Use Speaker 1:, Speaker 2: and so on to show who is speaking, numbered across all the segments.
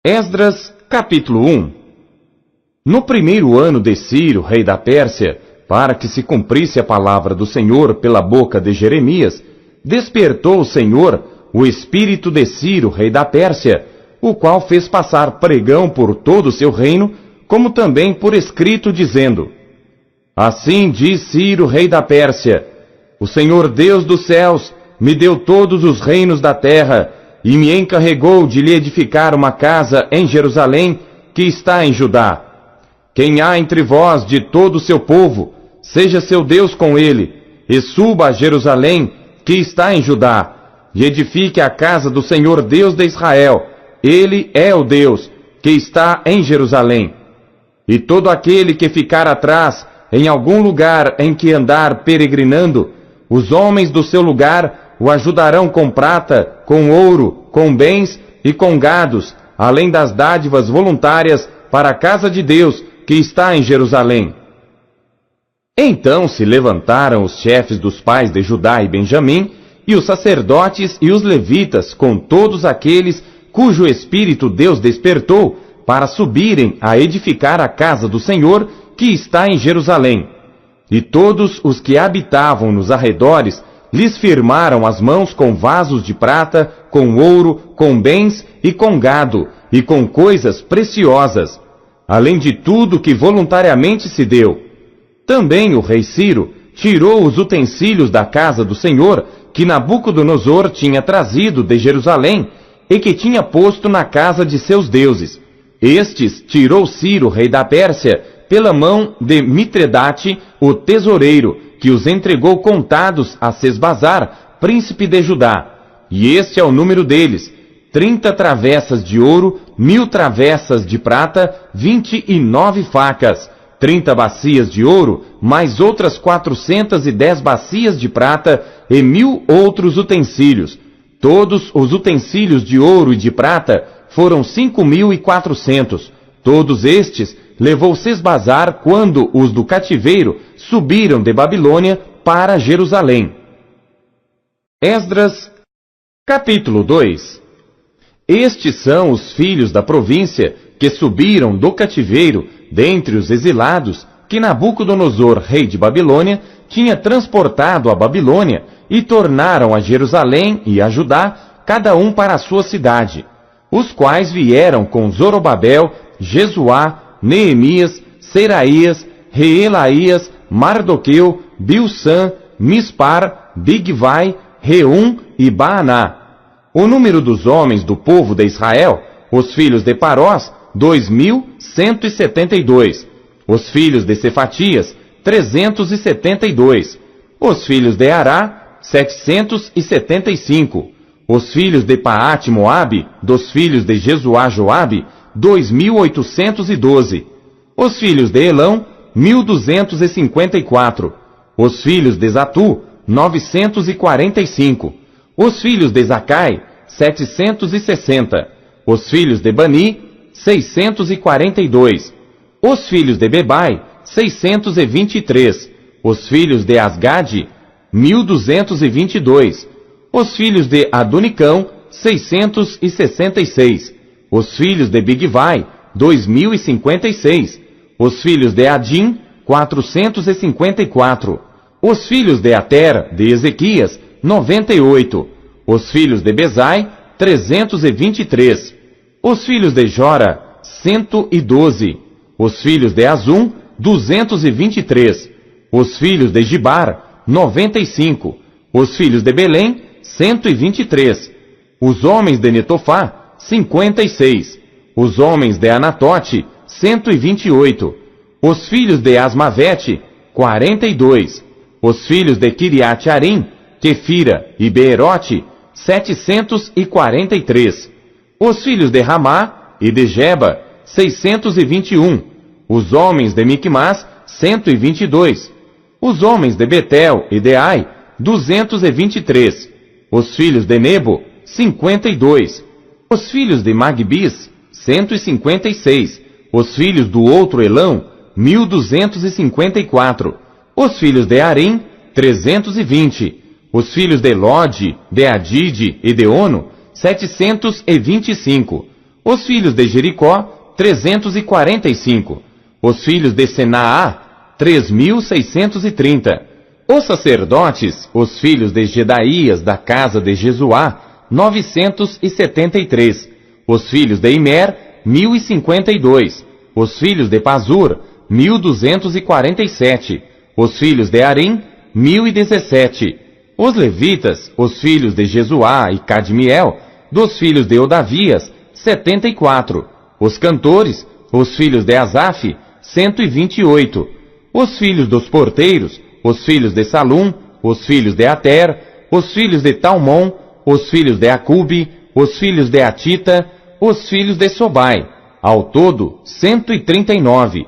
Speaker 1: Esdras, capítulo 1. No primeiro ano de Ciro, rei da Pérsia, para que se cumprisse a palavra do Senhor pela boca de Jeremias, despertou o Senhor o espírito de Ciro, rei da Pérsia, o qual fez passar pregão por todo o seu reino, como também por escrito, dizendo: Assim diz Ciro, rei da Pérsia: O Senhor Deus dos céus me deu todos os reinos da terra, e me encarregou de lhe edificar uma casa em Jerusalém, que está em Judá. Quem há entre vós de todo o seu povo, seja seu Deus com ele, e suba a Jerusalém, que está em Judá, e edifique a casa do Senhor Deus de Israel. Ele é o Deus que está em Jerusalém. E todo aquele que ficar atrás em algum lugar em que andar peregrinando, os homens do seu lugar o ajudarão com prata, com ouro, com bens e com gados, além das dádivas voluntárias para a casa de Deus que está em Jerusalém. Então se levantaram os chefes dos pais de Judá e Benjamim, e os sacerdotes e os levitas, com todos aqueles cujo espírito Deus despertou, para subirem a edificar a casa do Senhor que está em Jerusalém. E todos os que habitavam nos arredores lhes firmaram as mãos com vasos de prata, com ouro, com bens e com gado, e com coisas preciosas, além de tudo que voluntariamente se deu. Também o rei Ciro tirou os utensílios da casa do Senhor, que Nabucodonosor tinha trazido de Jerusalém, e que tinha posto na casa de seus deuses. Estes tirou Ciro, rei da Pérsia, pela mão de Mitredate, o tesoureiro, que os entregou contados a Sesbazar, príncipe de Judá. E este é o número deles: 30 travessas de ouro, 1000 travessas de prata, 29 facas, 30 bacias de ouro, mais outras 410 bacias de prata, e 1000 outros utensílios. Todos os utensílios de ouro e de prata foram 5.400. Todos estes levou Sesbazar quando os do cativeiro subiram de Babilônia para Jerusalém. Esdras, capítulo 2. Estes são os filhos da província que subiram do cativeiro dentre os exilados que Nabucodonosor, rei de Babilônia, tinha transportado a Babilônia, e tornaram a Jerusalém e a Judá, cada um para a sua cidade, os quais vieram com Zorobabel, Jesuá, Neemias, Seraías, Reelaías, Mardoqueu, Bilsã, Mispar, Bigvai, Reum e Baaná. O número dos homens do povo de Israel, os filhos de Parós, 2.172. Os filhos de Cefatias, 372. Os filhos de Ará, 775. Os filhos de Paate Moabe, dos filhos de Jesuá Joabe, 2.812. Os filhos de Elão, 1.254. Os filhos de Zatu, 945. Os filhos de Zacai, 760. Os filhos de Bani, 642. Os filhos de Bebai, 623. Os filhos de Asgade, 1.222. Os filhos de Adonicão, 666. Os filhos de Bigvai, 2.056. Os filhos de Adim, 454. Os filhos de Ater, de Ezequias, 98. Os filhos de Bezai, 323. Os filhos de Jora, 112. Os filhos de Azum, 223. Os filhos de Gibar, 95. Os filhos de Belém, 123. Os homens de Netofá, 56. Os homens de Anatote, 128. Os filhos de Asmavete, 42. Os filhos de Kiriat-Arim, Quefira e Beerote, 743. Os filhos de Ramá e de Geba, 621. Os homens de Micmas, 122. Os homens de Betel e de Ai, 223. Os filhos de Nebo, 52. Os filhos de Magbis, 156. Os filhos do outro Elão, 1.254. Os filhos de Arim, 320. Os filhos de Lode, de Adide e de Ono, 725. Os filhos de Jericó, 345. Os filhos de Senaá, 3.630. Os sacerdotes, os filhos de Jedaías, da casa de Jesuá, 973. Os filhos de Imer, 1.052. Os filhos de Pazur, 1.247. Os filhos de Arim, 1.017. Os levitas, os filhos de Jesuá e Cadmiel, dos filhos de Odavias, 74. Os cantores, os filhos de Asaf, 128. Os filhos dos porteiros, os filhos de Salum, os filhos de Ater, os filhos de Talmon, os filhos de Acube, os filhos de Atita, os filhos de Sobai, ao todo 139.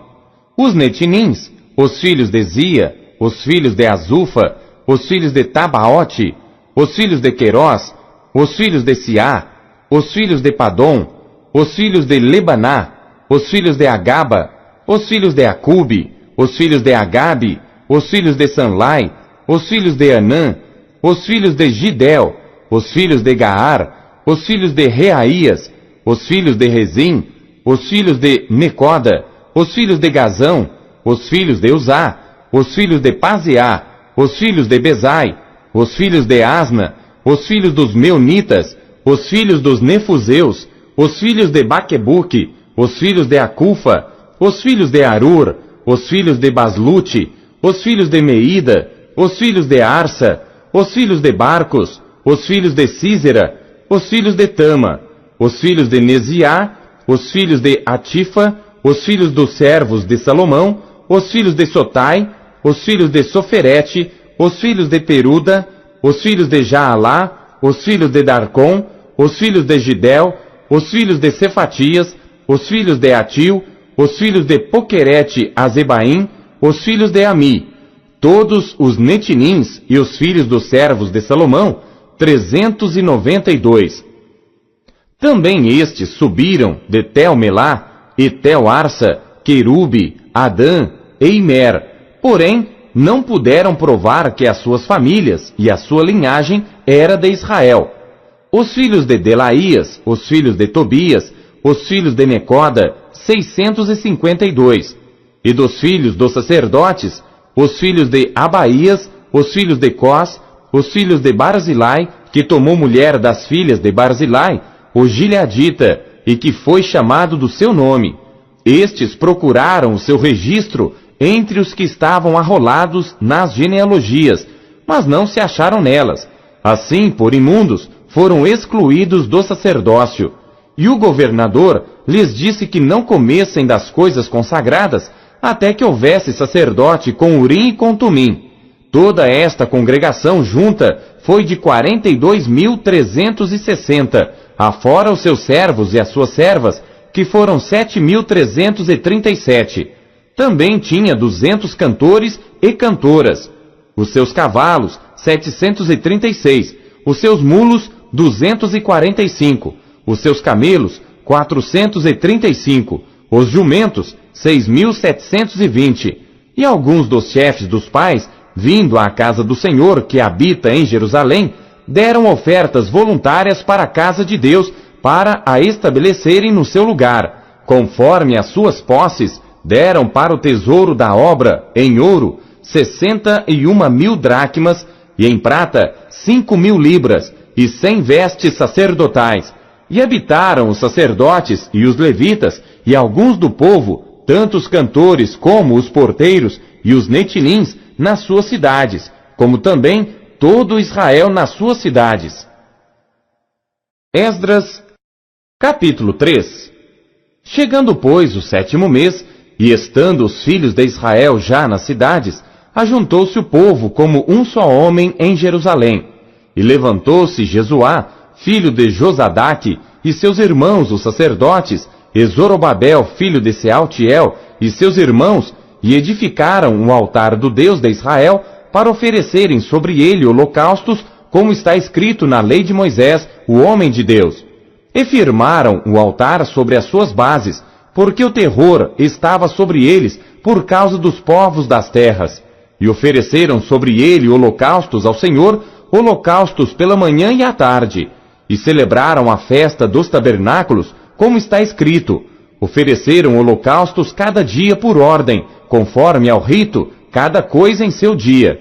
Speaker 1: Os netinins, os filhos de Zia, os filhos de Azufa, os filhos de Tabaote, os filhos de Querós, os filhos de Siá, os filhos de Padom, os filhos de Lebaná, os filhos de Agaba, os filhos de Acube, os filhos de Agabe, os filhos de Sanlai, os filhos de Anã, os filhos de Gidel, os filhos de Gaar, os filhos de Reaías, os filhos de Rezim, os filhos de Necoda, os filhos de Gazão, os filhos de Uzá, os filhos de Paseá, os filhos de Bezai, os filhos de Asna, os filhos dos Meunitas, os filhos dos Nefuseus, os filhos de Baquebuque, os filhos de Acufa, os filhos de Arur, os filhos de Baslute, os filhos de Meida, os filhos de Arsa, os filhos de Barcos, os filhos de Císera, os filhos de Tama, os filhos de Neziá, os filhos de Atifa, os filhos dos servos de Salomão, os filhos de Sotai, os filhos de Soferete, os filhos de Peruda, os filhos de Jaalá, os filhos de Darcom, os filhos de Gidel, os filhos de Cefatias, os filhos de Atil, os filhos de Poquerete Azebaim, os filhos de Ami, todos os netinins e os filhos dos servos de Salomão, 392. Também estes subiram de Tel-Melá, e Tel-Arsa, Querube, Adã e Imer, porém não puderam provar que as suas famílias e a sua linhagem era de Israel. Os filhos de Delaías, os filhos de Tobias, os filhos de Necoda, 652. E dos filhos dos sacerdotes, os filhos de Abaías, os filhos de Cós, os filhos de Barzilai, que tomou mulher das filhas de Barzilai, o Gileadita, e que foi chamado do seu nome. Estes procuraram o seu registro entre os que estavam arrolados nas genealogias, mas não se acharam nelas. Assim, por imundos, foram excluídos do sacerdócio. E o governador lhes disse que não comessem das coisas consagradas, até que houvesse sacerdote com Urim e com Tumim. Toda esta congregação junta foi de 42.360, afora os seus servos e as suas servas, que foram 7.337. Também tinha 200 cantores e cantoras. Os seus cavalos, 736. Os seus mulos, 245. Os seus camelos, 435. Os jumentos, 6.720. E alguns dos chefes dos pais, vindo à casa do Senhor que habita em Jerusalém, deram ofertas voluntárias para a casa de Deus, para a estabelecerem no seu lugar. Conforme as suas posses, deram para o tesouro da obra, em ouro, 61.000 dracmas, e em prata, 5.000 libras, e 100 vestes sacerdotais. E habitaram os sacerdotes e os levitas, e alguns do povo, tanto os cantores como os porteiros e os netinins, nas suas cidades, como também todo Israel nas suas cidades. Esdras, capítulo 3. Chegando, pois, o 7º mês, e estando os filhos de Israel já nas cidades, ajuntou-se o povo como um só homem em Jerusalém. E levantou-se Jesuá, filho de Josadaque, e seus irmãos, os sacerdotes, e Zorobabel, filho de Sealtiel, e seus irmãos, e edificaram um altar do Deus de Israel, para oferecerem sobre ele holocaustos, como está escrito na lei de Moisés, o homem de Deus. E firmaram o altar sobre as suas bases, porque o terror estava sobre eles por causa dos povos das terras. E ofereceram sobre ele holocaustos ao Senhor, holocaustos pela manhã e à tarde. E celebraram a festa dos tabernáculos, como está escrito: ofereceram holocaustos cada dia por ordem, conforme ao rito, cada coisa em seu dia.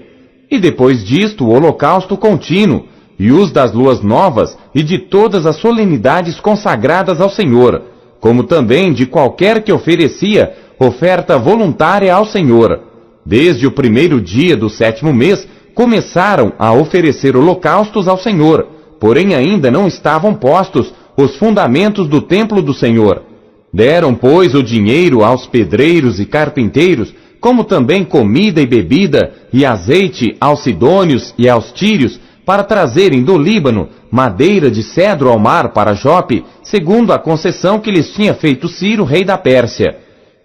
Speaker 1: E depois disto o holocausto contínuo, e os das luas novas, e de todas as solenidades consagradas ao Senhor, como também de qualquer que oferecia oferta voluntária ao Senhor. Desde o primeiro dia do 7º mês, começaram a oferecer holocaustos ao Senhor, porém ainda não estavam postos os fundamentos do templo do Senhor. Deram, pois, o dinheiro aos pedreiros e carpinteiros, como também comida e bebida, e azeite aos sidônios e aos tírios, para trazerem do Líbano madeira de cedro ao mar para Jope, segundo a concessão que lhes tinha feito Ciro, rei da Pérsia.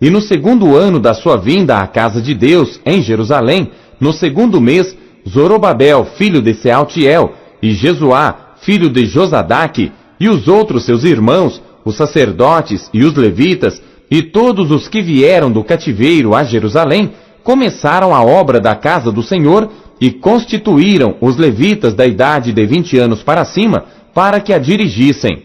Speaker 1: E no 2º ano da sua vinda à casa de Deus, em Jerusalém, no 2º mês, Zorobabel, filho de Sealtiel, e Jesuá, filho de Josadaque, e os outros seus irmãos, os sacerdotes e os levitas, e todos os que vieram do cativeiro a Jerusalém, começaram a obra da casa do Senhor, e constituíram os levitas da idade de 20 anos para cima, para que a dirigissem.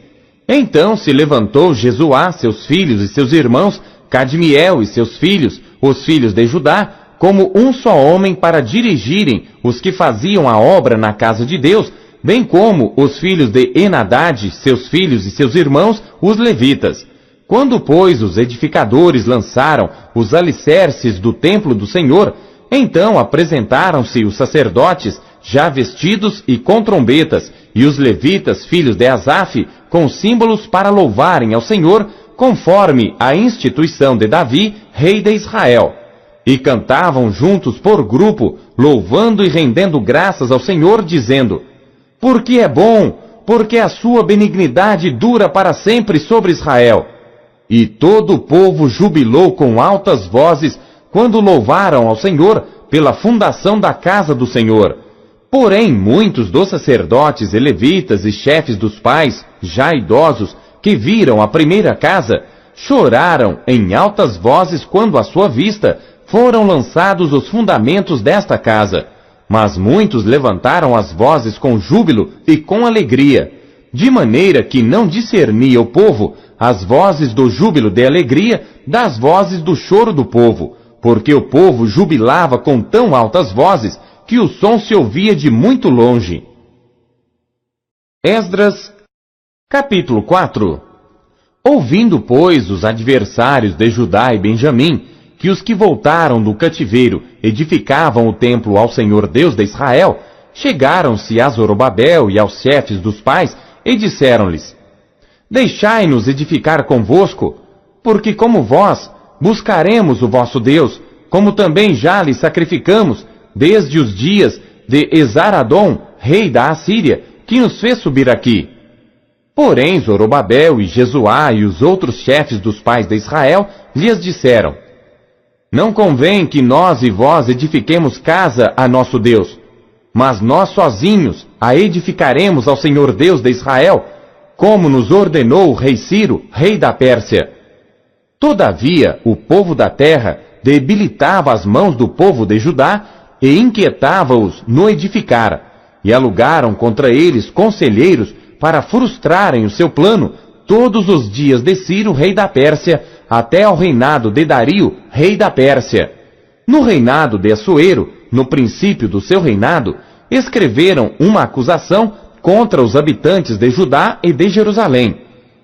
Speaker 1: Então se levantou Jesuá, seus filhos e seus irmãos, Cadmiel e seus filhos, os filhos de Judá, como um só homem para dirigirem os que faziam a obra na casa de Deus, bem como os filhos de Enadade, seus filhos e seus irmãos, os levitas. Quando, pois, os edificadores lançaram os alicerces do templo do Senhor, então apresentaram-se os sacerdotes, já vestidos e com trombetas, e os levitas, filhos de Asaf, com símbolos para louvarem ao Senhor, conforme a instituição de Davi, rei de Israel. E cantavam juntos por grupo, louvando e rendendo graças ao Senhor, dizendo: porque é bom, porque a sua benignidade dura para sempre sobre Israel. E todo o povo jubilou com altas vozes, quando louvaram ao Senhor pela fundação da casa do Senhor. Porém, muitos dos sacerdotes e levitas e chefes dos pais, já idosos, que viram a primeira casa, choraram em altas vozes quando à sua vista foram lançados os fundamentos desta casa. Mas muitos levantaram as vozes com júbilo e com alegria, de maneira que não discernia o povo as vozes do júbilo de alegria das vozes do choro do povo, porque o povo jubilava com tão altas vozes que o som se ouvia de muito longe. Esdras, capítulo 4. Ouvindo, pois, os adversários de Judá e Benjamim, que os que voltaram do cativeiro edificavam o templo ao Senhor Deus de Israel, chegaram-se a Zorobabel e aos chefes dos pais e disseram-lhes: deixai-nos edificar convosco, porque como vós buscaremos o vosso Deus, como também já lhe sacrificamos desde os dias de Esaradom, rei da Assíria, que nos fez subir aqui. Porém Zorobabel e Jesuá e os outros chefes dos pais de Israel lhes disseram: não convém que nós e vós edifiquemos casa a nosso Deus, mas nós sozinhos a edificaremos ao Senhor Deus de Israel, como nos ordenou o rei Ciro, rei da Pérsia. Todavia, o povo da terra debilitava as mãos do povo de Judá e inquietava-os no edificar, e alugaram contra eles conselheiros para frustrarem o seu plano todos os dias de Ciro, rei da Pérsia, até ao reinado de Dario, rei da Pérsia. No reinado de Assuero, no princípio do seu reinado, escreveram uma acusação contra os habitantes de Judá e de Jerusalém.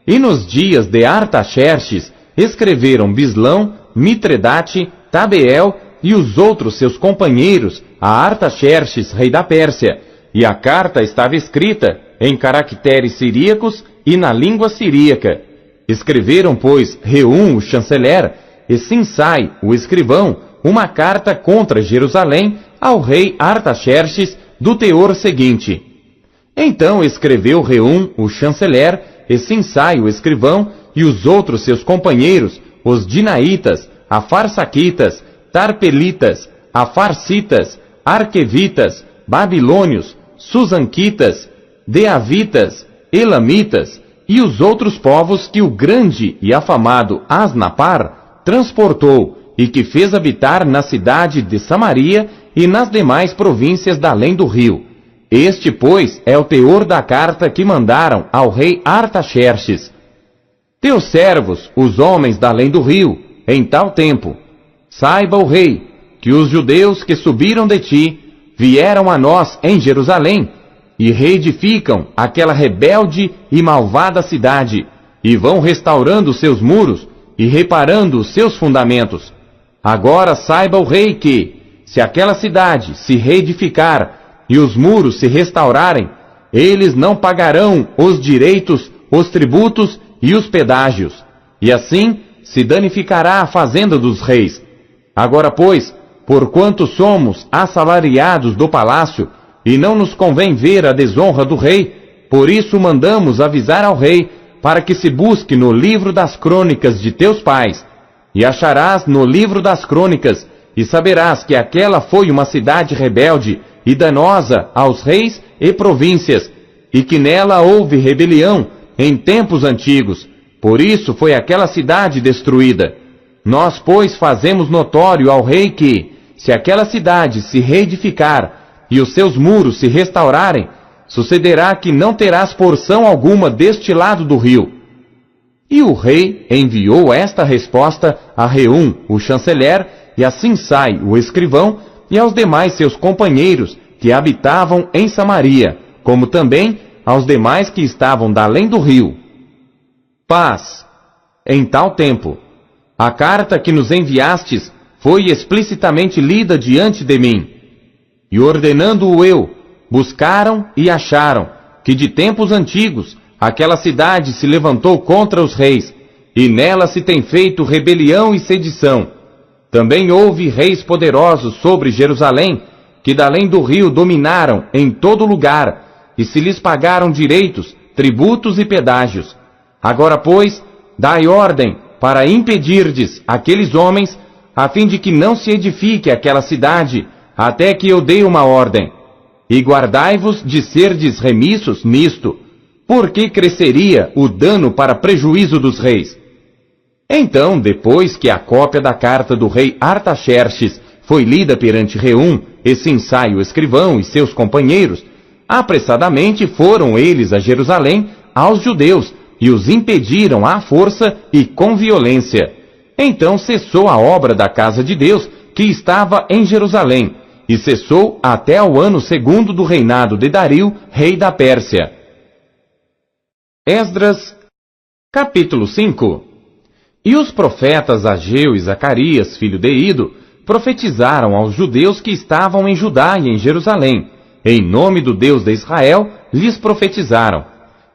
Speaker 1: E nos dias de Artaxerxes, escreveram Bislão, Mitredate, Tabeel e os outros seus companheiros a Artaxerxes, rei da Pérsia, e a carta estava escrita em caracteres siríacos e na língua siríaca. Escreveram, pois, Reum, o chanceler, e Sinsai, o escrivão, uma carta contra Jerusalém ao rei Artaxerxes, do teor seguinte: então escreveu Reum, o chanceler, e Sinsai, o escrivão, e os outros seus companheiros, os Dinaitas, Afarsaquitas, Tarpelitas, Afarsitas, Arquevitas, Babilônios, Susanquitas, Deavitas, Elamitas, e os outros povos que o grande e afamado Asnapar transportou e que fez habitar na cidade de Samaria e nas demais províncias da além do rio. Este, pois, é o teor da carta que mandaram ao rei Artaxerxes. Teus servos, os homens da além do rio, em tal tempo, saiba o rei, que os judeus que subiram de ti, vieram a nós em Jerusalém, e reedificam aquela rebelde e malvada cidade, e vão restaurando seus muros, e reparando os seus fundamentos. Agora saiba o rei que, se aquela cidade se reedificar, e os muros se restaurarem, eles não pagarão os direitos, os tributos e os pedágios, e assim se danificará a fazenda dos reis. Agora, pois, porquanto somos assalariados do palácio, e não nos convém ver a desonra do rei, por isso mandamos avisar ao rei, para que se busque no livro das crônicas de teus pais, e acharás no livro das crônicas, e saberás que aquela foi uma cidade rebelde e danosa aos reis e províncias, e que nela houve rebelião em tempos antigos, por isso foi aquela cidade destruída. Nós, pois, fazemos notório ao rei que, se aquela cidade se reedificar e os seus muros se restaurarem, sucederá que não terás porção alguma deste lado do rio. E o rei enviou esta resposta a Reum, o chanceler, e a Sinsai, o escrivão, e aos demais seus companheiros que habitavam em Samaria, como também aos demais que estavam da além do rio. Paz. Em tal tempo, a carta que nos enviastes foi explicitamente lida diante de mim, e ordenando-o eu, buscaram e acharam que de tempos antigos aquela cidade se levantou contra os reis, e nela se tem feito rebelião e sedição. Também houve reis poderosos sobre Jerusalém, que da além do rio dominaram em todo lugar, e se lhes pagaram direitos, tributos e pedágios. Agora, pois, dai ordem para impedirdes aqueles homens, a fim de que não se edifique aquela cidade, até que eu dei uma ordem. E guardai-vos de serdes remissos nisto, porque cresceria o dano para prejuízo dos reis. Então, depois que a cópia da carta do rei Artaxerxes foi lida perante Reum, e Sinsai o escrivão e seus companheiros, apressadamente foram eles a Jerusalém aos judeus, e os impediram à força e com violência. Então cessou a obra da casa de Deus, que estava em Jerusalém, e cessou até o ano 2º do reinado de Dario, rei da Pérsia. Esdras, capítulo 5. E os profetas Ageu e Zacarias, filho de Ido, profetizaram aos judeus que estavam em Judá e em Jerusalém. Em nome do Deus de Israel, lhes profetizaram.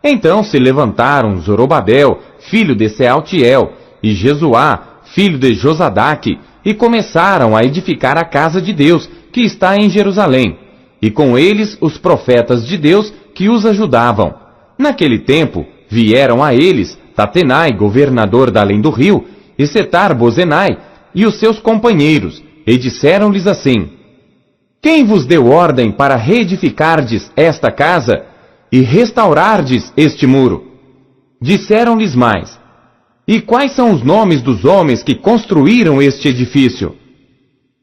Speaker 1: Então se levantaram Zorobabel, filho de Sealtiel, e Jesuá, filho de Josadaque, e começaram a edificar a casa de Deus, que está em Jerusalém, e com eles os profetas de Deus que os ajudavam. Naquele tempo vieram a eles Tatenai, governador da além do rio, e Setar-Bozenai, e os seus companheiros, e disseram-lhes assim: Quem vos deu ordem para reedificardes esta casa e restaurardes este muro? Disseram-lhes mais: E quais são os nomes dos homens que construíram este edifício?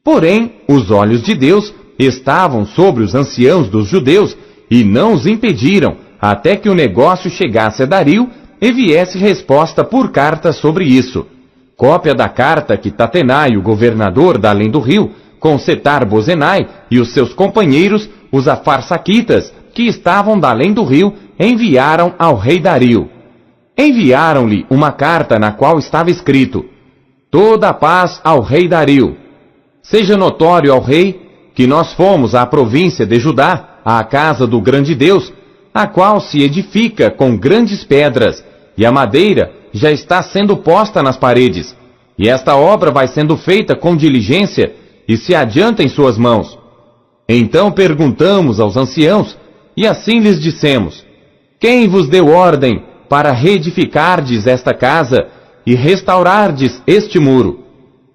Speaker 1: Porém, os olhos de Deus estavam sobre os anciãos dos judeus, e não os impediram, até que o negócio chegasse a Dario, e viesse resposta por carta sobre isso. Cópia da carta que Tatenai, o governador da além do rio, com Setar-Bozenai e os seus companheiros, os afarsaquitas, que estavam da além do rio, enviaram ao rei Dario. Enviaram-lhe uma carta na qual estava escrito: Toda a paz ao rei Dario. Seja notório ao rei que nós fomos à província de Judá, à casa do grande Deus, a qual se edifica com grandes pedras, e a madeira já está sendo posta nas paredes, e esta obra vai sendo feita com diligência, e se adianta em suas mãos. Então perguntamos aos anciãos, e assim lhes dissemos: Quem vos deu ordem para reedificardes esta casa e restaurardes este muro?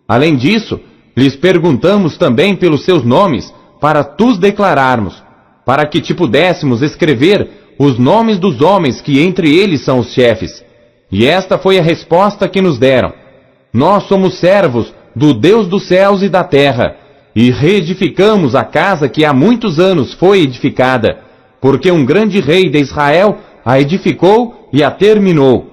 Speaker 1: Além disso, lhes perguntamos também pelos seus nomes, para tus declararmos, para que te pudéssemos escrever os nomes dos homens que entre eles são os chefes. E esta foi a resposta que nos deram: Nós somos servos do Deus dos céus e da terra, e reedificamos a casa que há muitos anos foi edificada, porque um grande rei de Israel a edificou e a terminou.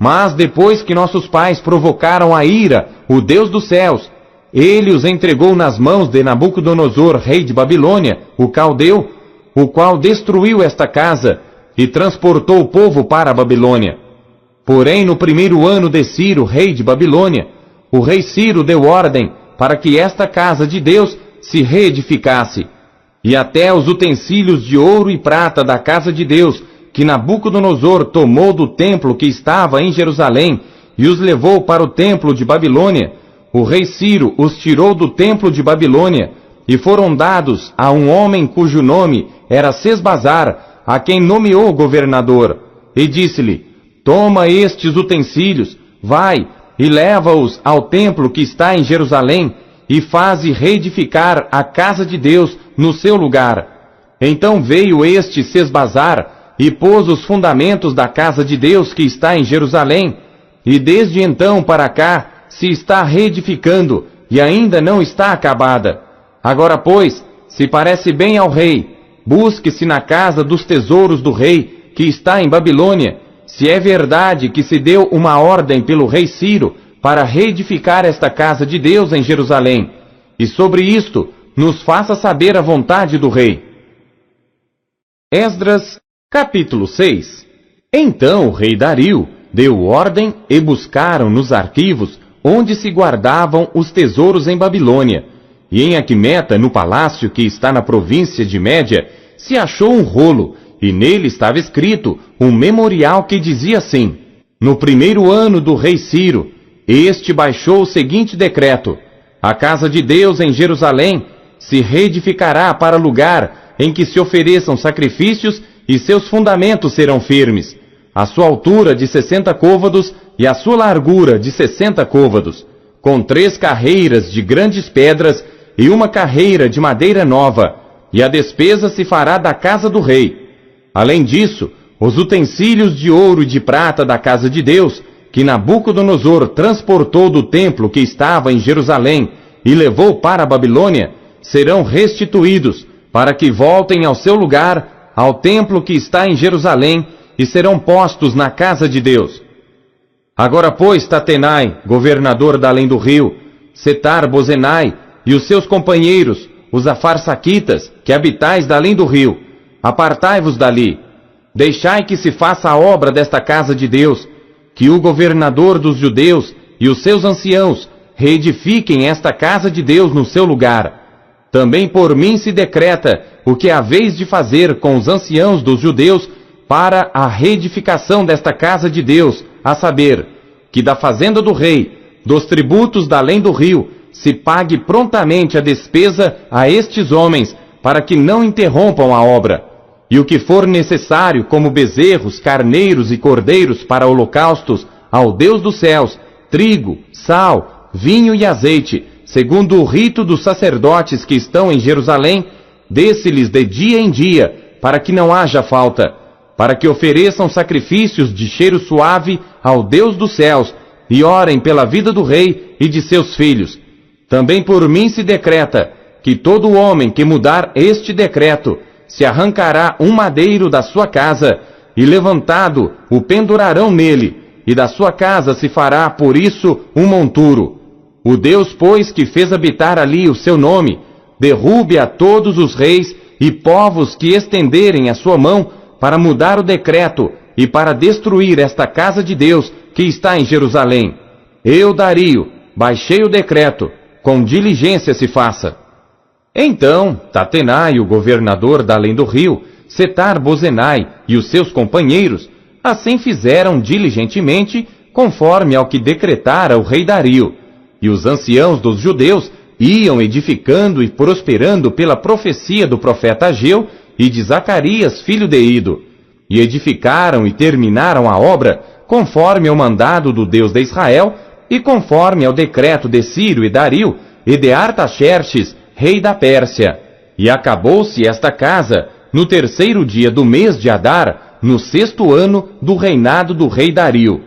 Speaker 1: Mas depois que nossos pais provocaram a ira, o Deus dos céus, ele os entregou nas mãos de Nabucodonosor, rei de Babilônia, o caldeu, o qual destruiu esta casa e transportou o povo para a Babilônia. Porém, no primeiro ano de Ciro, rei de Babilônia, o rei Ciro deu ordem para que esta casa de Deus se reedificasse, e até os utensílios de ouro e prata da casa de Deus, que Nabucodonosor tomou do templo que estava em Jerusalém, e os levou para o templo de Babilônia, o rei Ciro os tirou do templo de Babilônia, e foram dados a um homem cujo nome era Sesbazar, a quem nomeou governador, e disse-lhe: toma estes utensílios, vai, e leva-os ao templo que está em Jerusalém, e faze reedificar a casa de Deus no seu lugar. Então veio este Sesbazar, e pôs os fundamentos da casa de Deus que está em Jerusalém, e desde então para cá se está reedificando, e ainda não está acabada. Agora, pois, se parece bem ao rei, busque-se na casa dos tesouros do rei, que está em Babilônia, se é verdade que se deu uma ordem pelo rei Ciro para reedificar esta casa de Deus em Jerusalém, e sobre isto nos faça saber a vontade do rei. Esdras, capítulo 6. Então o rei Dario deu ordem e buscaram nos arquivos onde se guardavam os tesouros em Babilônia, e em Aquimeta, no palácio que está na província de Média, se achou um rolo, e nele estava escrito um memorial que dizia assim: no primeiro ano do rei Ciro, este baixou o seguinte decreto: a casa de Deus em Jerusalém se reedificará para lugar em que se ofereçam sacrifícios, e seus fundamentos serão firmes, a sua altura de 60 côvados e a sua largura de 60 côvados, com 3 carreiras de grandes pedras e uma carreira de madeira nova, e a despesa se fará da casa do rei. Além disso, os utensílios de ouro e de prata da casa de Deus, que Nabucodonosor transportou do templo que estava em Jerusalém e levou para a Babilônia, serão restituídos, para que voltem ao seu lugar, ao templo que está em Jerusalém, e serão postos na casa de Deus. Agora, pois, Tatenai, governador da além do rio, Setar-Bozenai e os seus companheiros, os afarsaquitas, que habitais da além do rio, apartai-vos dali. Deixai que se faça a obra desta casa de Deus, que o governador dos judeus e os seus anciãos reedifiquem esta casa de Deus no seu lugar. Também por mim se decreta o que haveis de fazer com os anciãos dos judeus para a reedificação desta casa de Deus, a saber, que da fazenda do rei, dos tributos da além do rio, se pague prontamente a despesa a estes homens, para que não interrompam a obra. E o que for necessário, como bezerros, carneiros e cordeiros para holocaustos ao Deus dos céus, trigo, sal, vinho e azeite, segundo o rito dos sacerdotes que estão em Jerusalém, dê-se-lhes de dia em dia, para que não haja falta, para que ofereçam sacrifícios de cheiro suave ao Deus dos céus, e orem pela vida do rei e de seus filhos. Também por mim se decreta que todo homem que mudar este decreto se arrancará um madeiro da sua casa, e levantado o pendurarão nele, e da sua casa se fará por isso um monturo. O Deus, pois, que fez habitar ali o seu nome, derrube a todos os reis e povos que estenderem a sua mão para mudar o decreto e para destruir esta casa de Deus que está em Jerusalém. Eu, Dario, baixei o decreto, com diligência se faça. Então, Tatenai, o governador da além do rio, Setar-Bozenai e os seus companheiros, assim fizeram diligentemente, conforme ao que decretara o rei Dario. E os anciãos dos judeus iam edificando e prosperando pela profecia do profeta Ageu e de Zacarias, filho de Ido. E edificaram e terminaram a obra, conforme ao mandado do Deus de Israel, e conforme ao decreto de Ciro e Dario, e de Artaxerxes, rei da Pérsia. E acabou-se esta casa, no 3º dia do mês de Adar, no 6º ano do reinado do rei Dario.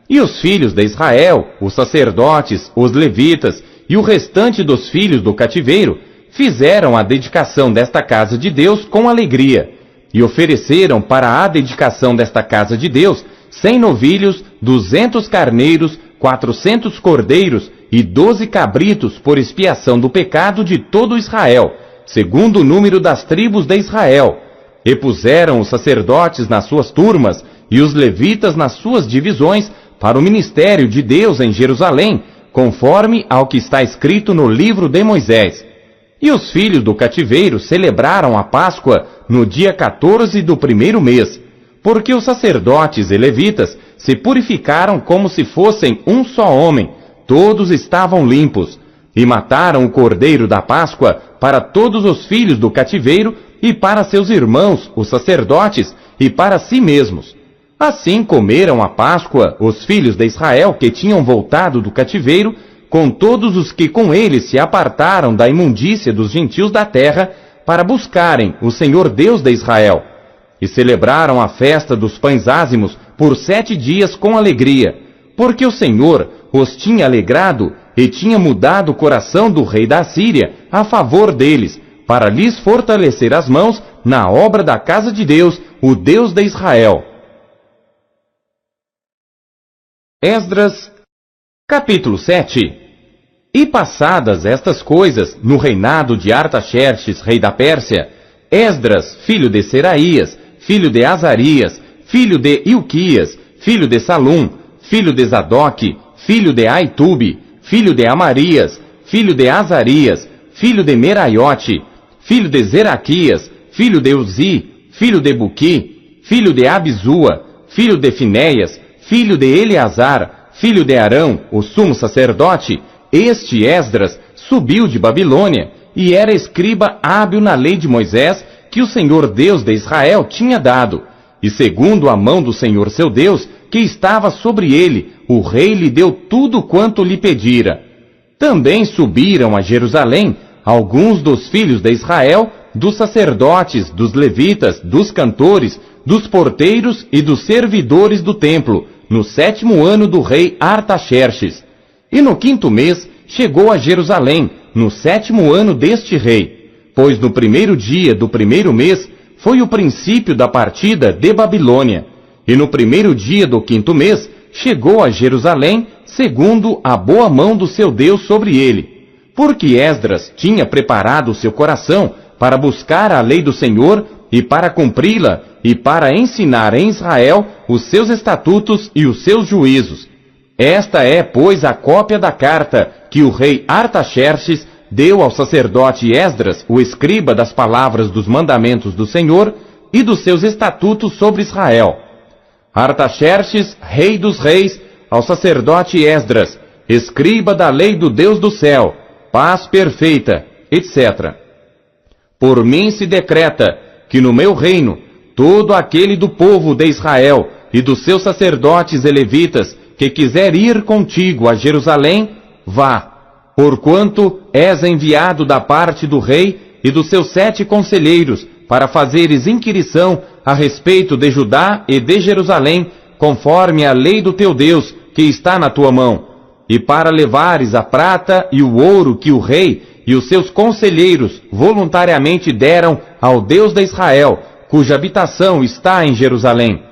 Speaker 1: E os filhos de Israel, os sacerdotes, os levitas e o restante dos filhos do cativeiro, fizeram a dedicação desta casa de Deus com alegria, e ofereceram para a dedicação desta casa de Deus 100 novilhos, 200 carneiros, 400 cordeiros e 12 cabritos por expiação do pecado de todo Israel, segundo o número das tribos de Israel. E puseram os sacerdotes nas suas turmas e os levitas nas suas divisões para o ministério de Deus em Jerusalém, conforme ao que está escrito no livro de Moisés. E os filhos do cativeiro celebraram a Páscoa no dia 14 do primeiro mês, porque os sacerdotes e levitas se purificaram como se fossem um só homem, todos estavam limpos, e mataram o cordeiro da Páscoa para todos os filhos do cativeiro e para seus irmãos, os sacerdotes, e para si mesmos. Assim comeram a Páscoa os filhos de Israel que tinham voltado do cativeiro, com todos os que com eles se apartaram da imundícia dos gentios da terra, para buscarem o Senhor Deus de Israel. E celebraram a festa dos pães ázimos por 7 dias com alegria, porque o Senhor os tinha alegrado e tinha mudado o coração do rei da Síria a favor deles, para lhes fortalecer as mãos na obra da casa de Deus, o Deus de Israel. Esdras, capítulo 7. E passadas estas coisas, no reinado de Artaxerxes, rei da Pérsia, Esdras, filho de Seraías, filho de Azarias, filho de Ilquias, filho de Salum, filho de Zadoque, filho de Aitube, filho de Amarias, filho de Azarias, filho de Meraiote, filho de Zeraquias, filho de Uzi, filho de Buqui, filho de Abizua, filho de Finéias, filho de Eleazar, filho de Arão, o sumo sacerdote, este Esdras subiu de Babilônia, e era escriba hábil na lei de Moisés, que o Senhor Deus de Israel tinha dado. E segundo a mão do Senhor seu Deus, que estava sobre ele, o rei lhe deu tudo quanto lhe pedira. Também subiram a Jerusalém alguns dos filhos de Israel, dos sacerdotes, dos levitas, dos cantores, dos porteiros e dos servidores do templo, no 7º ano do rei Artaxerxes. E no 5º mês chegou a Jerusalém, no 7º ano deste rei, pois no 1º dia do 1º mês foi o princípio da partida de Babilônia. E no 1º dia do 5º mês chegou a Jerusalém, segundo a boa mão do seu Deus sobre ele. Porque Esdras tinha preparado o seu coração para buscar a lei do Senhor e para cumpri-la e para ensinar em Israel os seus estatutos e os seus juízos. Esta é, pois, a cópia da carta que o rei Artaxerxes deu ao sacerdote Esdras, o escriba das palavras dos mandamentos do Senhor e dos seus estatutos sobre Israel. Artaxerxes, rei dos reis, ao sacerdote Esdras, escriba da lei do Deus do céu, paz perfeita, etc. Por mim se decreta que no meu reino, todo aquele do povo de Israel e dos seus sacerdotes e levitas que quiser ir contigo a Jerusalém, vá, porquanto és enviado da parte do rei e dos seus 7 conselheiros, para fazeres inquirição a respeito de Judá e de Jerusalém, conforme a lei do teu Deus, que está na tua mão, e para levares a prata e o ouro que o rei e os seus conselheiros voluntariamente deram ao Deus de Israel, cuja habitação está em Jerusalém.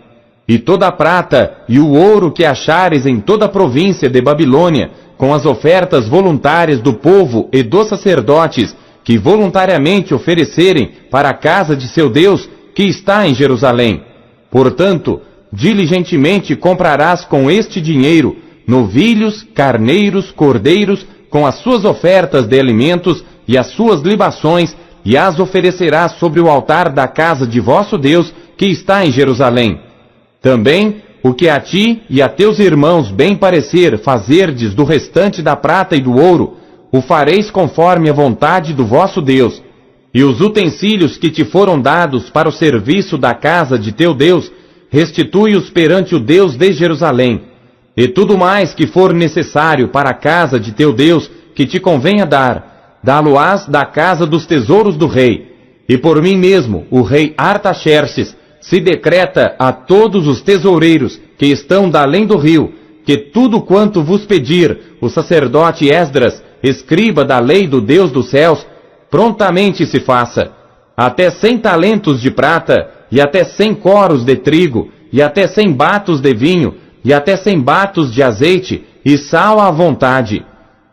Speaker 1: E toda a prata e o ouro que achares em toda a província de Babilônia, com as ofertas voluntárias do povo e dos sacerdotes, que voluntariamente oferecerem para a casa de seu Deus, que está em Jerusalém. Portanto, diligentemente comprarás com este dinheiro novilhos, carneiros, cordeiros, com as suas ofertas de alimentos e as suas libações, e as oferecerás sobre o altar da casa de vosso Deus, que está em Jerusalém. Também, o que a ti e a teus irmãos bem parecer fazerdes do restante da prata e do ouro, o fareis conforme a vontade do vosso Deus. E os utensílios que te foram dados para o serviço da casa de teu Deus, restitui-os perante o Deus de Jerusalém. E tudo mais que for necessário para a casa de teu Deus, que te convenha dar, dá-lo-ás da casa dos tesouros do rei. E por mim mesmo, o rei Artaxerxes, se decreta a todos os tesoureiros que estão da além do rio, que tudo quanto vos pedir o sacerdote Esdras, escriba da lei do Deus dos céus, prontamente se faça, até 100 talentos de prata, e até 100 coros de trigo, e até 100 batos de vinho, e até 100 batos de azeite, e sal à vontade.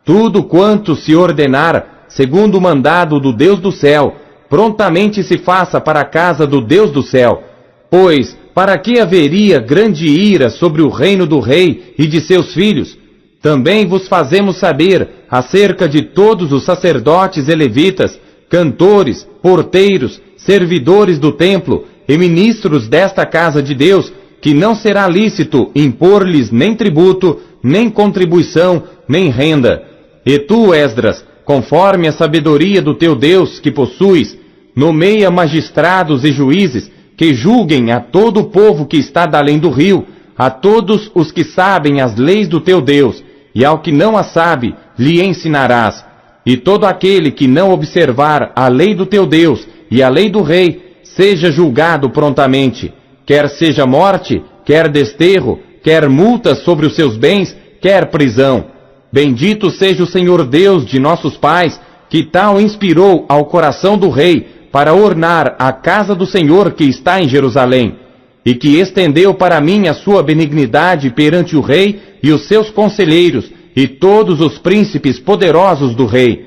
Speaker 1: Tudo quanto se ordenar, segundo o mandado do Deus do céu, prontamente se faça para a casa do Deus do céu. Pois, para que haveria grande ira sobre o reino do rei e de seus filhos? Também vos fazemos saber acerca de todos os sacerdotes e levitas, cantores, porteiros, servidores do templo e ministros desta casa de Deus, que não será lícito impor-lhes nem tributo, nem contribuição, nem renda. E tu, Esdras, conforme a sabedoria do teu Deus que possuis, nomeia magistrados e juízes, que julguem a todo o povo que está da além do rio, a todos os que sabem as leis do teu Deus, e ao que não as sabe, lhe ensinarás. E todo aquele que não observar a lei do teu Deus e a lei do rei, seja julgado prontamente, quer seja morte, quer desterro, quer multas sobre os seus bens, quer prisão. Bendito seja o Senhor Deus de nossos pais, que tal inspirou ao coração do rei para ornar a casa do Senhor que está em Jerusalém, e que estendeu para mim a sua benignidade perante o rei e os seus conselheiros, e todos os príncipes poderosos do rei.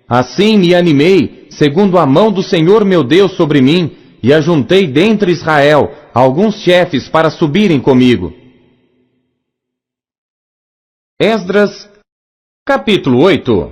Speaker 1: Assim me animei, segundo a mão do Senhor meu Deus sobre mim, e ajuntei dentre Israel alguns chefes para subirem comigo. Esdras, capítulo 8.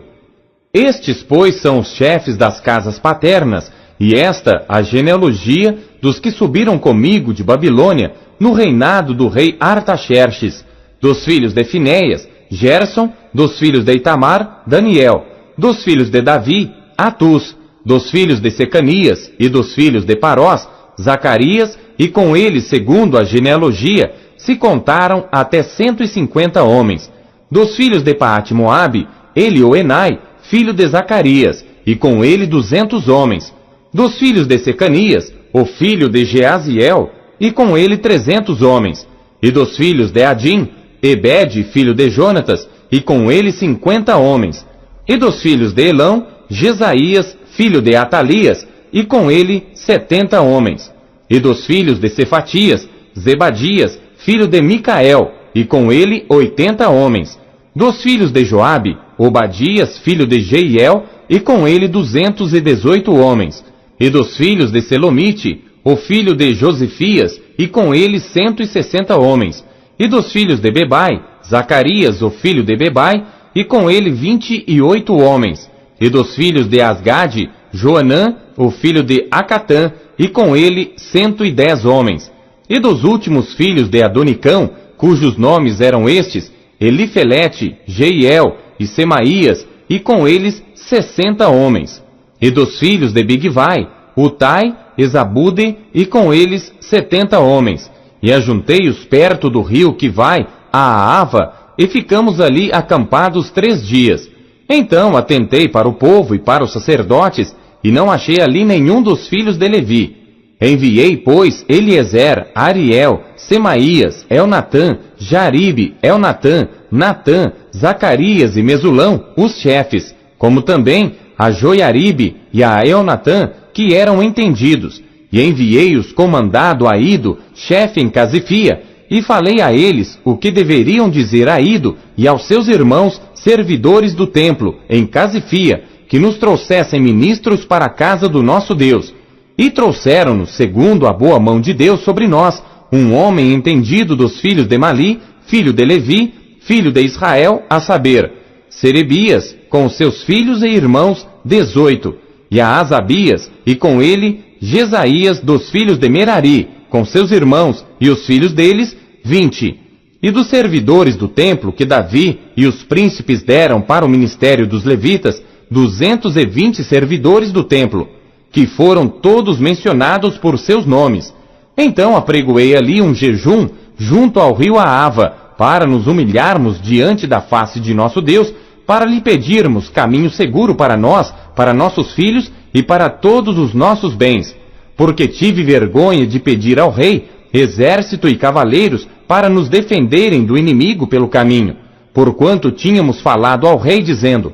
Speaker 1: Estes, pois, são os chefes das casas paternas, e esta a genealogia dos que subiram comigo de Babilônia, no reinado do rei Artaxerxes, dos filhos de Finéias, Gerson, dos filhos de Itamar, Daniel, dos filhos de Davi, Atus, dos filhos de Secanias e dos filhos de Parós, Zacarias, e com eles, segundo a genealogia, se contaram até 150 homens. Dos filhos de Paate-Moabe, Elioenai, filho de Zacarias, e com ele 200 homens. Dos filhos de Secanias, o filho de Jeaziel, e com ele 300 homens. E dos filhos de Adim, Ebed, filho de Jonatas, e com ele 50 homens. E dos filhos de Elão, Jesaías, filho de Atalias, e com ele 70 homens. E dos filhos de Cefatias, Zebadias, filho de Micael, e com ele 80 homens. Dos filhos de Joabe, Obadias, filho de Jeiel, e com ele 218 homens. E dos filhos de Selomite, o filho de Josifias, e com ele 160 homens. E dos filhos de Bebai, Zacarias, o filho de Bebai, e com ele 28 homens. E dos filhos de Asgade, Joanã, o filho de Acatã, e com ele 110 homens. E dos últimos filhos de Adonicão, cujos nomes eram estes, Elifelete, Jeiel e Semaías, e com eles 60 homens. E dos filhos de Bigvai, Utai, Esabude, e com eles 70 homens. E ajuntei-os perto do rio que vai a Ava, e ficamos ali acampados 3 dias. Então atentei para o povo e para os sacerdotes, e não achei ali nenhum dos filhos de Levi. Enviei, pois, Eliezer, Ariel, Semaías, Elnatã, Jaribe, Elnatã, Natã, Zacarias e Mesulão, os chefes, como também a Joiaribe e a Elnatã, que eram entendidos, e enviei-os com mandado a Ido, chefe em Casifia, e falei a eles o que deveriam dizer a Ido e aos seus irmãos, servidores do templo, em Casifia, que nos trouxessem ministros para a casa do nosso Deus. E trouxeram-nos, segundo a boa mão de Deus sobre nós, um homem entendido dos filhos de Mali, filho de Levi, filho de Israel, a saber, Serebias, com seus filhos e irmãos, 18, e a Asabias, e com ele, Jesaías dos filhos de Merari, com seus irmãos, e os filhos deles, 20. E dos servidores do templo que Davi e os príncipes deram para o ministério dos levitas, 220 servidores do templo, que foram todos mencionados por seus nomes. Então apregoei ali um jejum junto ao rio Aava, para nos humilharmos diante da face de nosso Deus, para lhe pedirmos caminho seguro para nós, para nossos filhos e para todos os nossos bens. Porque tive vergonha de pedir ao rei exército e cavaleiros para nos defenderem do inimigo pelo caminho, porquanto tínhamos falado ao rei dizendo: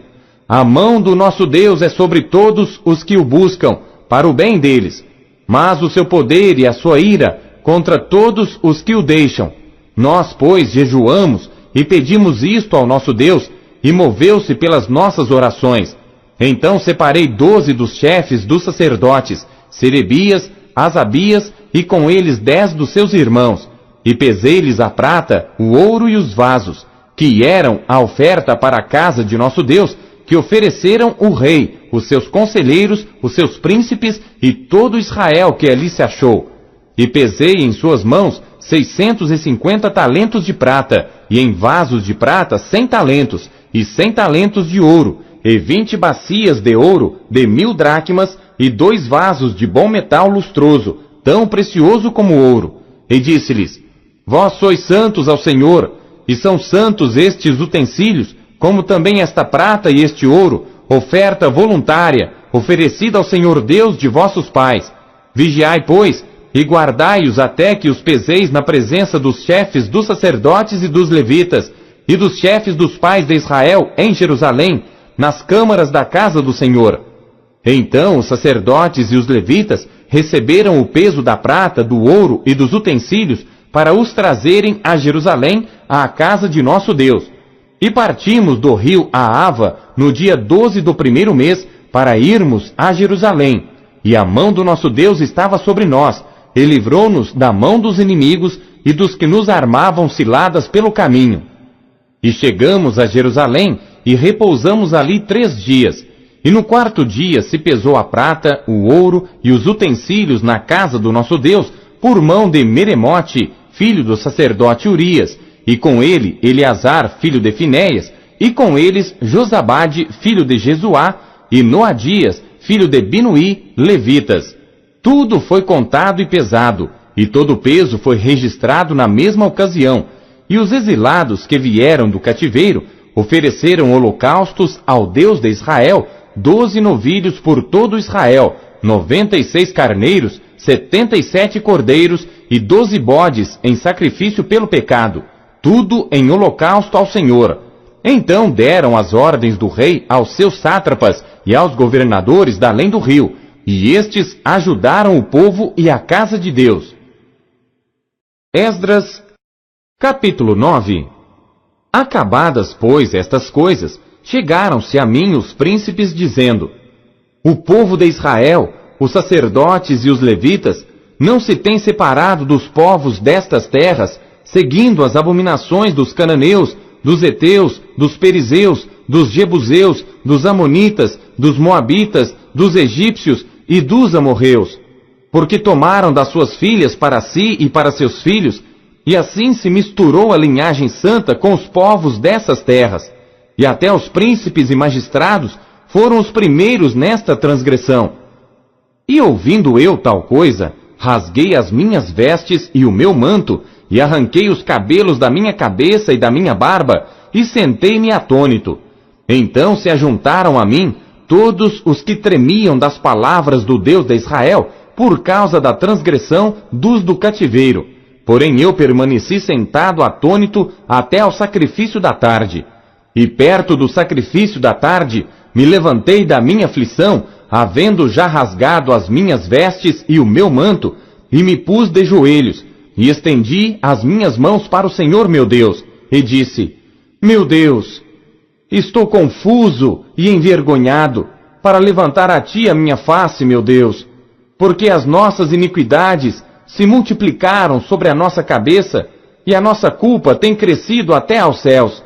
Speaker 1: a mão do nosso Deus é sobre todos os que o buscam, para o bem deles. Mas o seu poder e a sua ira contra todos os que o deixam. Nós, pois, jejuamos e pedimos isto ao nosso Deus, e moveu-se pelas nossas orações. Então separei 12 dos chefes dos sacerdotes, Serebias, Asabias, e com eles 10 dos seus irmãos, e pesei-lhes a prata, o ouro e os vasos, que eram a oferta para a casa de nosso Deus, que ofereceram o rei, os seus conselheiros, os seus príncipes e todo Israel que ali se achou. E pesei em suas mãos 650 talentos de prata, e em vasos de prata 100 talentos, e 100 talentos de ouro, e 20 bacias de ouro de 1000 dracmas, e 2 vasos de bom metal lustroso, tão precioso como ouro. E disse-lhes: Vós sois santos ao Senhor, e são santos estes utensílios, como também esta prata e este ouro, oferta voluntária, oferecida ao Senhor Deus de vossos pais. Vigiai, pois, e guardai-os até que os peseis na presença dos chefes dos sacerdotes e dos levitas, e dos chefes dos pais de Israel em Jerusalém, nas câmaras da casa do Senhor. Então os sacerdotes e os levitas receberam o peso da prata, do ouro e dos utensílios, para os trazerem a Jerusalém, à casa de nosso Deus. E partimos do rio Ahava no dia 12 do primeiro mês, para irmos a Jerusalém. E a mão do nosso Deus estava sobre nós, e livrou-nos da mão dos inimigos e dos que nos armavam ciladas pelo caminho. E chegamos a Jerusalém, e repousamos ali 3 dias. E no 4º dia se pesou a prata, o ouro e os utensílios na casa do nosso Deus, por mão de Meremote, filho do sacerdote Urias, e com ele Eleazar, filho de Finéias, e com eles Josabade, filho de Jesuá, e Noadias, filho de Binuí, levitas. Tudo foi contado e pesado, e todo o peso foi registrado na mesma ocasião, e os exilados que vieram do cativeiro ofereceram holocaustos ao Deus de Israel, 12 novilhos por todo Israel, 96 carneiros, 77 cordeiros e 12 bodes em sacrifício pelo pecado, tudo em holocausto ao Senhor. Então deram as ordens do rei aos seus sátrapas e aos governadores da além do rio, e estes ajudaram o povo e a casa de Deus. Esdras, capítulo 9. Acabadas, pois, estas coisas, chegaram-se a mim os príncipes, dizendo: O povo de Israel, os sacerdotes e os levitas, não se têm separado dos povos destas terras, seguindo as abominações dos cananeus, dos heteus, dos perizeus, dos jebuseus, dos amonitas, dos moabitas, dos egípcios e dos amorreus, porque tomaram das suas filhas para si e para seus filhos, e assim se misturou a linhagem santa com os povos dessas terras, e até os príncipes e magistrados foram os primeiros nesta transgressão. E ouvindo eu tal coisa, rasguei as minhas vestes e o meu manto, e arranquei os cabelos da minha cabeça e da minha barba, e sentei-me atônito. Então se ajuntaram a mim todos os que tremiam das palavras do Deus de Israel, por causa da transgressão dos do cativeiro. Porém eu permaneci sentado atônito até ao sacrifício da tarde. E perto do sacrifício da tarde, me levantei da minha aflição, havendo já rasgado as minhas vestes e o meu manto, e me pus de joelhos, e estendi as minhas mãos para o Senhor meu Deus, e disse: Meu Deus, estou confuso e envergonhado, para levantar a ti a minha face, meu Deus, porque as nossas iniquidades se multiplicaram sobre a nossa cabeça, e a nossa culpa tem crescido até aos céus.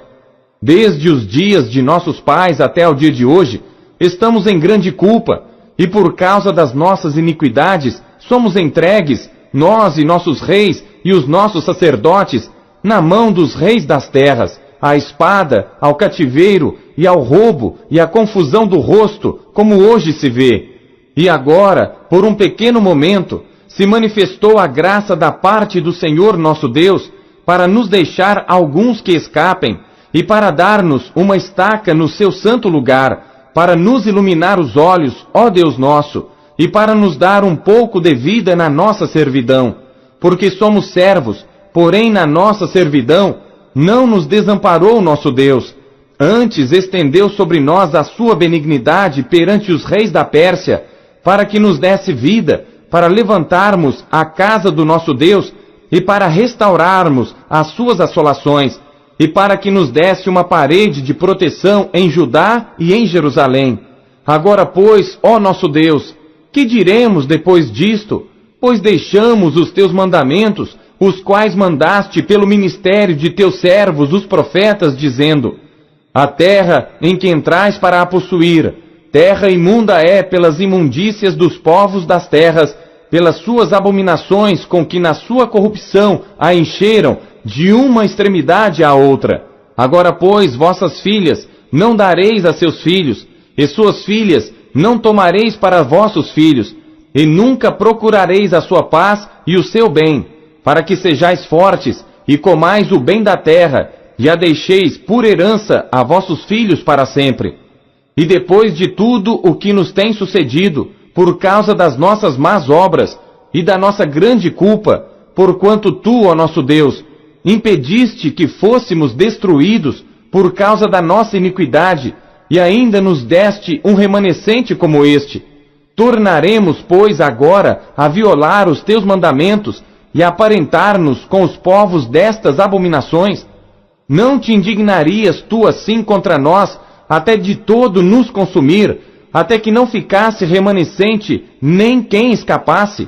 Speaker 1: Desde os dias de nossos pais até o dia de hoje, estamos em grande culpa, e por causa das nossas iniquidades, somos entregues, nós e nossos reis e os nossos sacerdotes, na mão dos reis das terras, à espada, ao cativeiro e ao roubo e à confusão do rosto, como hoje se vê. E agora, por um pequeno momento, se manifestou a graça da parte do Senhor nosso Deus, para nos deixar alguns que escapem, e para dar-nos uma estaca no seu santo lugar, para nos iluminar os olhos, ó Deus nosso, e para nos dar um pouco de vida na nossa servidão, porque somos servos, porém na nossa servidão não nos desamparou nosso Deus, antes estendeu sobre nós a sua benignidade perante os reis da Pérsia, para que nos desse vida, para levantarmos a casa do nosso Deus e para restaurarmos as suas assolações, e para que nos desse uma parede de proteção em Judá e em Jerusalém. Agora, pois, ó nosso Deus, que diremos depois disto? Pois deixamos os teus mandamentos, os quais mandaste pelo ministério de teus servos, os profetas, dizendo: a terra em que entrais para a possuir, terra imunda é pelas imundícias dos povos das terras, pelas suas abominações com que na sua corrupção a encheram de uma extremidade à outra. Agora, pois, vossas filhas não dareis a seus filhos, e suas filhas não tomareis para vossos filhos, e nunca procurareis a sua paz e o seu bem, para que sejais fortes e comais o bem da terra, e a deixeis por herança a vossos filhos para sempre. E depois de tudo o que nos tem sucedido, por causa das nossas más obras e da nossa grande culpa, porquanto tu, ó nosso Deus, impediste que fôssemos destruídos por causa da nossa iniquidade, e ainda nos deste um remanescente como este. Tornaremos, pois, agora a violar os teus mandamentos e a aparentar-nos com os povos destas abominações? Não te indignarias tu assim contra nós, até de todo nos consumir, até que não ficasse remanescente nem quem escapasse?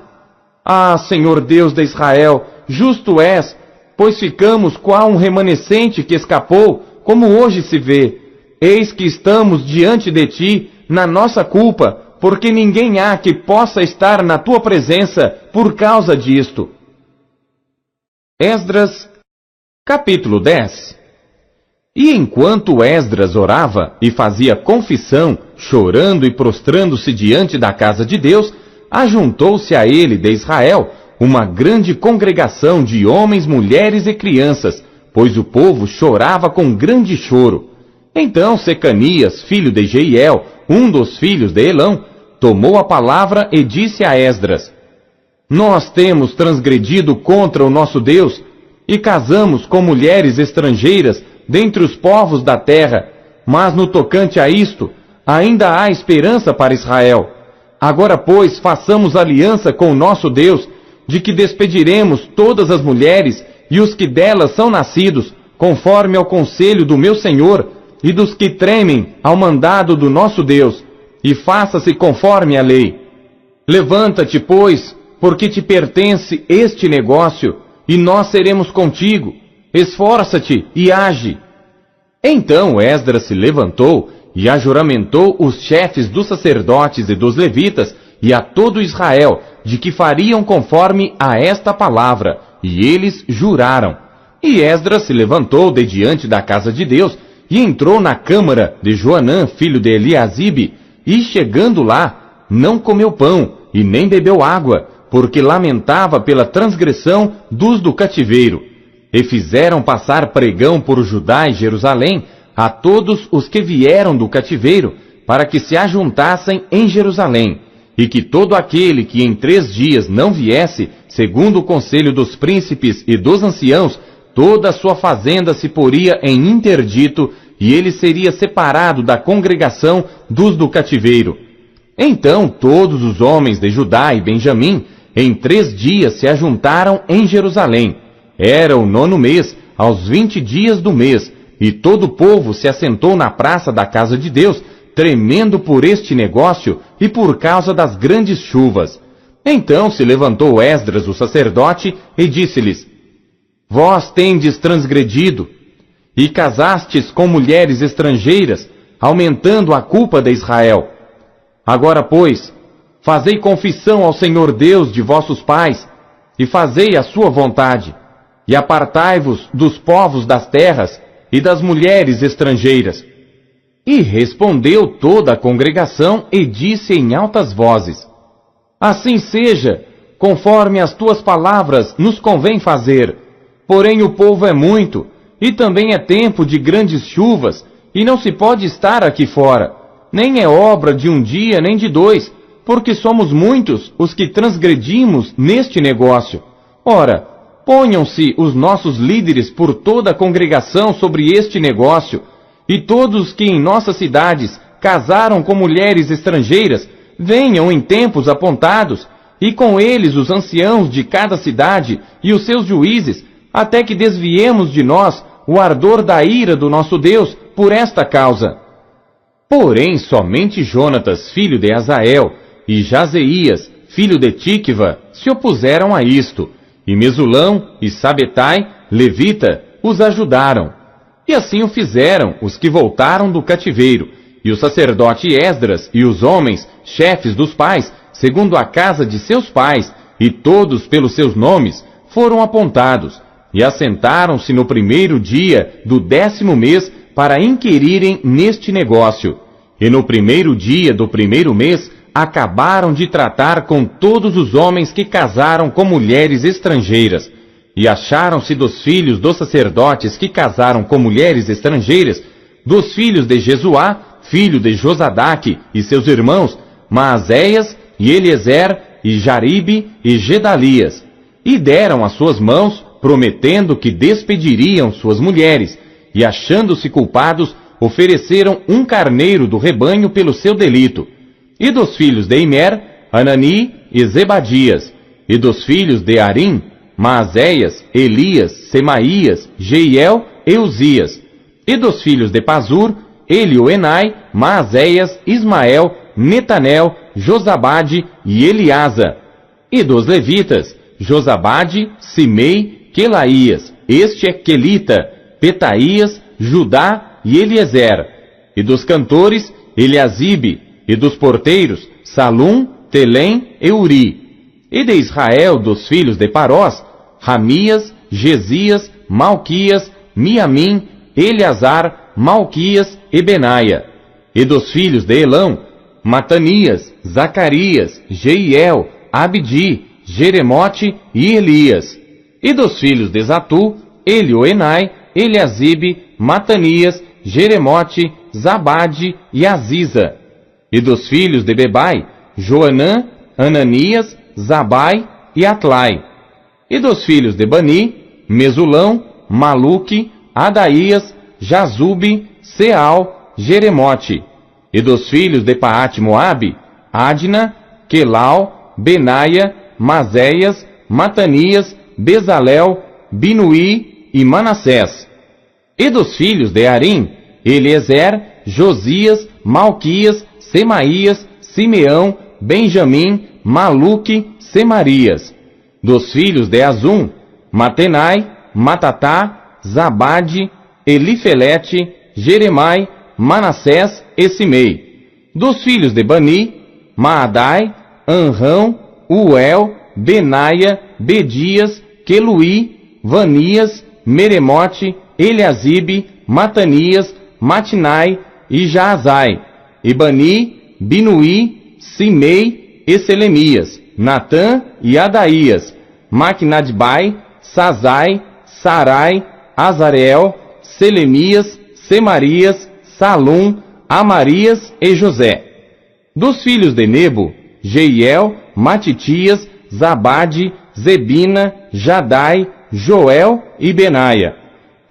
Speaker 1: Ah, Senhor Deus de Israel, justo és, pois ficamos qual um remanescente que escapou, como hoje se vê. Eis que estamos diante de ti, na nossa culpa, porque ninguém há que possa estar na tua presença por causa disto. Esdras, capítulo 10. E enquanto Esdras orava e fazia confissão, chorando e prostrando-se diante da casa de Deus, ajuntou-se a ele de Israel uma grande congregação de homens, mulheres e crianças, pois o povo chorava com grande choro. Então Secanias, filho de Jeiel, um dos filhos de Elão, tomou a palavra e disse a Esdras: nós temos transgredido contra o nosso Deus e casamos com mulheres estrangeiras dentre os povos da terra, mas no tocante a isto, ainda há esperança para Israel. Agora, pois, façamos aliança com o nosso Deus, de que despediremos todas as mulheres e os que delas são nascidos, conforme ao conselho do meu Senhor e dos que tremem ao mandado do nosso Deus, e faça-se conforme a lei. Levanta-te, pois, porque te pertence este negócio, e nós seremos contigo. Esforça-te e age. Então Esdras se levantou e ajuramentou os chefes dos sacerdotes e dos levitas e a todo Israel, de que fariam conforme a esta palavra, e eles juraram. E Esdras se levantou de diante da casa de Deus, e entrou na câmara de Joanã, filho de Eliasibe, e chegando lá, não comeu pão, e nem bebeu água, porque lamentava pela transgressão dos do cativeiro. E fizeram passar pregão por Judá e Jerusalém a todos os que vieram do cativeiro, para que se ajuntassem em Jerusalém, e que todo aquele que em 3 dias não viesse, segundo o conselho dos príncipes e dos anciãos, toda a sua fazenda se poria em interdito, e ele seria separado da congregação dos do cativeiro. Então todos os homens de Judá e Benjamim, em 3 dias se ajuntaram em Jerusalém. Era o 9º mês, aos 20 dias do mês, e todo o povo se assentou na praça da casa de Deus, tremendo por este negócio e por causa das grandes chuvas. Então se levantou Esdras, o sacerdote, e disse-lhes: vós tendes transgredido, e casastes com mulheres estrangeiras, aumentando a culpa de Israel. Agora, pois, fazei confissão ao Senhor Deus de vossos pais, e fazei a sua vontade, e apartai-vos dos povos das terras e das mulheres estrangeiras. E respondeu toda a congregação e disse em altas vozes: assim seja, conforme as tuas palavras nos convém fazer. Porém o povo é muito, e também é tempo de grandes chuvas, e não se pode estar aqui fora. Nem é obra de um dia nem de 2, porque somos muitos os que transgredimos neste negócio. Ora, ponham-se os nossos líderes por toda a congregação sobre este negócio, e todos que em nossas cidades casaram com mulheres estrangeiras, venham em tempos apontados, e com eles os anciãos de cada cidade e os seus juízes, até que desviemos de nós o ardor da ira do nosso Deus por esta causa. Porém, somente Jonatas, filho de Azael, e Jazeías, filho de Tikva, se opuseram a isto, e Mesulão e Sabetai, levita, os ajudaram. E assim o fizeram os que voltaram do cativeiro, e o sacerdote Esdras e os homens, chefes dos pais, segundo a casa de seus pais, e todos pelos seus nomes, foram apontados, e assentaram-se no primeiro dia do 10º mês para inquirirem neste negócio. E no primeiro dia do primeiro mês, acabaram de tratar com todos os homens que casaram com mulheres estrangeiras. E acharam-se dos filhos dos sacerdotes que casaram com mulheres estrangeiras, dos filhos de Jesuá, filho de Josadaque, e seus irmãos, Maazéias, e Eliezer, e Jaribe, e Gedalias. E deram as suas mãos, prometendo que despediriam suas mulheres, e achando-se culpados, ofereceram um carneiro do rebanho pelo seu delito. E dos filhos de Imer, Anani e Zebadias. E dos filhos de Arim, Maazéias, Elias, Semaías, Jeiel e Uzias. E dos filhos de Pazur, Elioenai, Maazéias, Ismael, Netanel, Josabade e Eliasa. E dos levitas, Josabade, Simei, Quelaías, este é Quelita, Petaías, Judá e Eliezer. E dos cantores, Eliasibe. E dos porteiros, Salum, Telém e Uri. E de Israel, dos filhos de Parós, Ramias, Gesias, Malquias, Miamim, Eleazar, Malquias e Benaia. E dos filhos de Elão, Matanias, Zacarias, Jeiel, Abdi, Jeremote e Elias. E dos filhos de Zatu, Elioenai, Eliasibe, Matanias, Jeremote, Zabade e Aziza. E dos filhos de Bebai, Joanã, Ananias, Zabai e Atlai. E dos filhos de Bani, Mesulão, Maluque, Adaías, Jazube, Seal, Jeremote. E dos filhos de Paate-Moabe, Adna, Quelau, Benaia, Mazéias, Matanias, Bezalel, Binuí e Manassés. E dos filhos de Arim, Eliezer, Josias, Malquias, Semaías, Simeão, Benjamim, Maluque, Semarias. Dos filhos de Azum, Matenai, Matatá, Zabade, Elifelete, Jeremai, Manassés e Simei. Dos filhos de Bani, Maadai, Anrão, Uel, Benaia, Bedias, Queluí, Vanias, Meremote, Eliasibe, Matanias, Matinai e Jaazai. E Bani, Binuí, Simei e Selemias, Natã e Adaías, Maquinadbai, Sazai, Sarai, Azareel, Selemias, Semarias, Salum, Amarias e José. Dos filhos de Nebo, Jeiel, Matitias, Zabade, Zebina, Jadai, Joel e Benaia.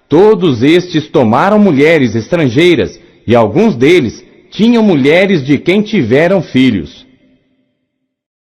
Speaker 1: Todos estes tomaram mulheres estrangeiras, e alguns deles tinham mulheres de quem tiveram filhos.